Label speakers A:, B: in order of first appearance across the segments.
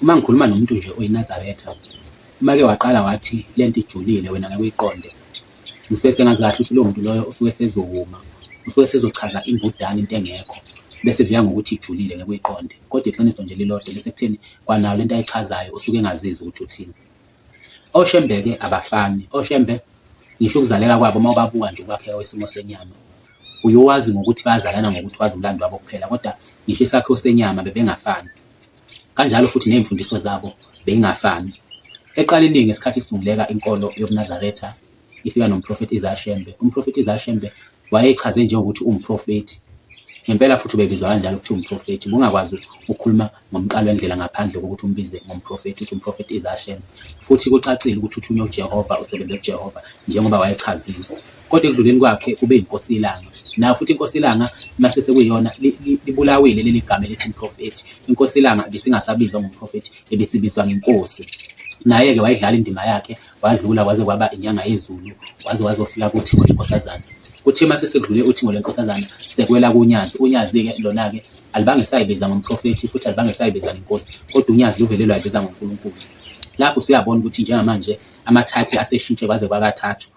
A: Uma ngikhuluma nomuntu nje oyinazaretha, uma-ke waqala wathi lento ijulile wena ngeke uyiqonde, ngisuke sengazi kahle ukuthi lowo muntu loyo usuke sezowuma, usuke sezochaza imbudane into engekho, bese vika ngokuthi ijulile ngeke uyiqonde. Kodwa iqiniso nje lilodwa lisekutheni kwanayo lento ayichazayo usuke engazizwa ukuthi uthini. Oshembe-ke abafani. Oshembe ngisho ukuzaleka kwabo uma ubabuka nje ukwakheka kwesimo senyama, uyowazi ngokuthi bayazalana ngokuthi wazi umlando wabo kuphela, kodwa ngisho isakhiwo senyama bebengafani. Kanjalo futhi ney'mfundiso zabo beyingafani. Eqaleni ngesikhathi sivuleka inkolo yobuNazaretha ifika nomprofeti Isaiah Shembe. Umprofeti Isaiah Shembe wayechaze njengokuthi umprofeti. Ngempela futhi ubebizwa kanjalo ukuthi umprofeti. Ungakwazi ukukhuluma ngomqalo wendlela ngaphandle kokuthi umbize ngomprofeti, uthi umprofeti Isaiah Shembe. Futhi kucacile ukuthi uthunywe uJehova, usebenze kuJehova njengoba wayechazile. Kodwa ekudluleni kwakhe kube inkosi ilanga. Nayo futhi inkosi ilanga mase sekuyiyona libulawile leli gama elithi umprofeti. Inkosi ilanga bisingasabizwa ngomprofeti, ebesibizwa ngenkosi. Naye-ke wayidlala indima yakhe, wadlula kwaze kwaba inyanga yezulu, waze wazofika kuThixo lenkosazana. Kuthe mase sekudlule uThixo lenkosazana sekwela kuNyazi. uNyazi-ke lona-ke alibange sayibiza ngomprofeti futhi alibange sayibiza ngenkosi, kodwa uNyazi luvelelwa yabiza ngoNkulunkulu. Lapho usuyabona ukuthi njengamanje ama-title aseshintshe kwaze kwakathathu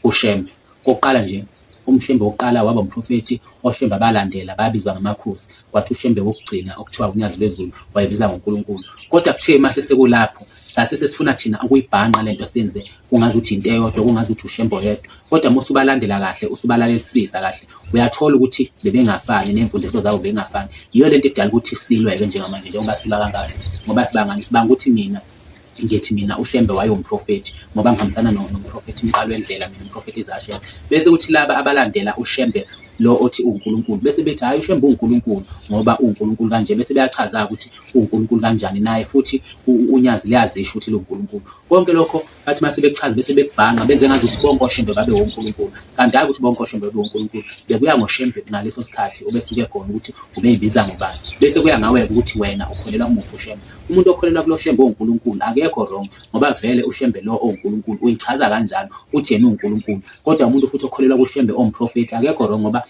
A: kuShembe. Kokuqala nje umShembe wokuqala waba umprofeti, oShembe abalandela babizwa ngamakhosi, kwathi uShembe wokugcina okuthiwa uNyazi lwezulu wayebiza ngoNkulunkulu. Kodwa kuthe mase sekulapho sase sesifuna thina ukuyibhanqa lento senze kungazi ukuthi into eyodwa, kungazi ukuthi uShembe oyedwa, kodwa uma usubalandela kahle, usubalalelisisa kahle, uyathola ukuthi bebengafani nemfundiso zabo bengafani. Yiyo lento edala ukuthi silwe-ke njengamanje njengoba siba kangaka. Ngoba sibangani? Sibanga ukuthi mina uShembe wayewumprofeti ngoba ngihambisana nomprofeti umqalo wendlela, mina umprofeti Isaiah Shembe. Bese kuthi laba abalandela uShembe lo othi uNkulunkulu bese bethi hayi uShembe uNkulunkulu ngoba uNkulunkulu kanje, bese beyachaza ukuthi uNkulunkulu kanjani, naye futhi uNyazi liyazisho ukuthi loNkulunkulu. Konke lokho bathi mase bechaza bese bekubhanqa benze ngazi ukuthi bonke oShembe babe woNkulunkulu, kanti hayi ukuthi bonke oShembe babe woNkulunkulu. Bekuya ngoShembe ngaleso sikhathi obesuke khona ukuthi ubeyibiza ngobani, bese kuya ngawe ukuthi wena ukholelwa kumuphi uShembe. Umuntu okholelwa kulo Shembe oNkulunkulu akekho wrong ngoba vele uShembe lo oNkulunkulu uyichaza kanjalo uthi yena uNkulunkulu. Kodwa umuntu futhi okholelwa kuShembe omprofeti akekho wrong ngoba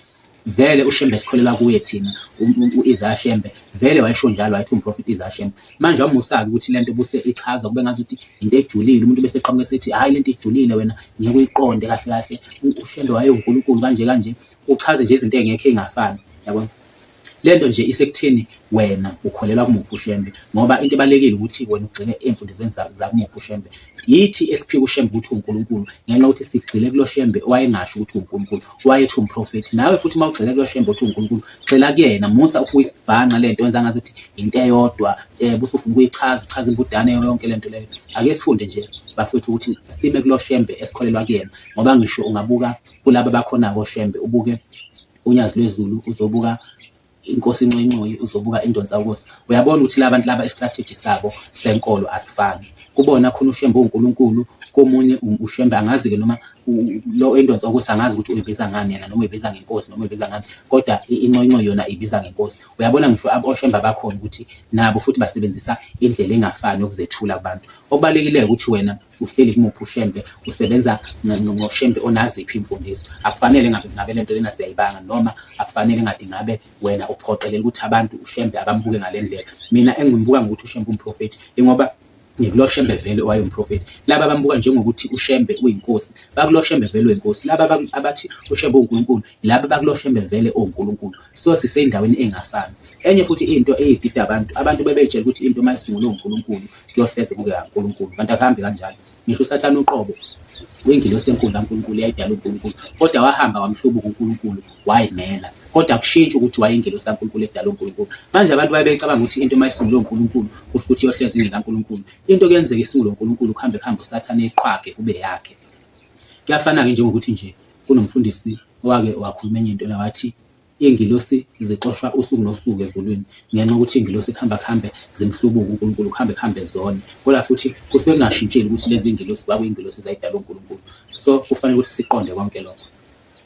A: vele uShembe sikholelwa kuye thina. Isaiah Shembe vele wayesho njalo, wayethi umprofeti Isaiah Shembe. Manje wamusabi ukuthi lento buse ichaza kube ngazi ukuthi into ejulile, umuntu bese eqhamuka esethi hayi lento ejulile wena ngeke uyiqonde kahle kahle, uShembe wayeUNkulunkulu kanje kanje, uchaze nje izinto engekho engafani, yabona. Lento nje isekutheni wena ukholelwa kumuphi uShembe, ngoba into ebalekile ukuthi wena ugxile emfundisweni zakumuphi uShembe. Yithi esiphika uShembe ukuthi uNkulunkulu ngenxa yokuthi sigxile kulo Shembe wayengasho ukuthi uNkulunkulu, wayethi umprofeti. Nawe futhi uma ugxile kulo Shembe uthi uNkulunkulu, gxila kuyena, musa ukuyibhanqa lento wenza ngazuthi into eyodwa, busufuna ukuyichaza, uchaza imbudane yonke lento leyo. Ake sifunde nje bafethu ukuthi sime kulo Shembe esikholelwa kuyena, ngoba ngisho ungabuka kulabo abakhona koShembe, ubuke uNyazi lwezulu, uzobuka inkosi incoyincoyi, uzobuka indonsa ukosi. Uyabona ukuthi labantu laba istrategy sabo senkolo asifani. Kubona khona uShembe uNkulunkulu, komunye uShembe angazi-ke noma lo indonsa ukosi angazi ukuthi uyibiza ngani yena, noma uyibiza ngenkosi noma uyibiza ngani, kodwa incoyincoyi yona ibiza ngenkosi. Uyabona ngisho oShembe abakhona ukuthi nabo futhi basebenzisa indlela engafani yokuzethula kubantu. Okubalekile ukuthi wena uhleli kumuphi uShembe, usebenza ngoShembe onaziphi imfundiso. Akufanele ngabe lento lena siyayibanga, noma akufanele ngathi ngabe wena uphoqelela ukuthi abantu uShembe abambuke ngale ndlela. Mina engimbuka ngokuthi uShembe umprofeti ngoba ngikulo Shembe vele owayumprofeti. Laba abambuka njengokuthi uShembe uyinkosi, bakulo Shembe vele uyinkosi. Laba abathi uShembe uNkulunkulu, laba bakulo Shembe vele oNkulunkulu. So siseyindaweni engafani. Enye futhi into eyidida abantu bebejela ukuthi into mayisungulwe uNkulunkulu kuyohleze kuke kaNkulunkulu, kanti akuhambi kanjalo. Ngisho uSathane uqobo uyingilosi enkulu kaNkulunkulu, yayidala uNkulunkulu, kodwa wahamba wamhlubuka uNkulunkulu wayimela. Kodwa akushintshi ukuthi wayeyingilosi kaNkulunkulu edala uNkulunkulu. Manje abantu bayebecabanga ukuthi into mayisungulwe uNkulunkulu kusho ukuthi yohleze ingekaNkulunkulu. Into kuyenzeka isungulwe uNkulunkulu kuhambe uSathane eqhwage kube yakhe. Kuyafana-ke njengokuthi nje kunomfundisi owake wakhuluma enye into wathi ingilosi zixoshwa usuku nosuku ezulwini ngenxa ukuthi ingilosi kuhambe zimhlubuka uNkulunkulu, kuhambe zone. Kodwa futhi kusuke kungashintsheli ukuthi lezi ingilosi kwakuyingilosi zayidala uNkulunkulu. So kufanele ukuthi siqonde konke lokho.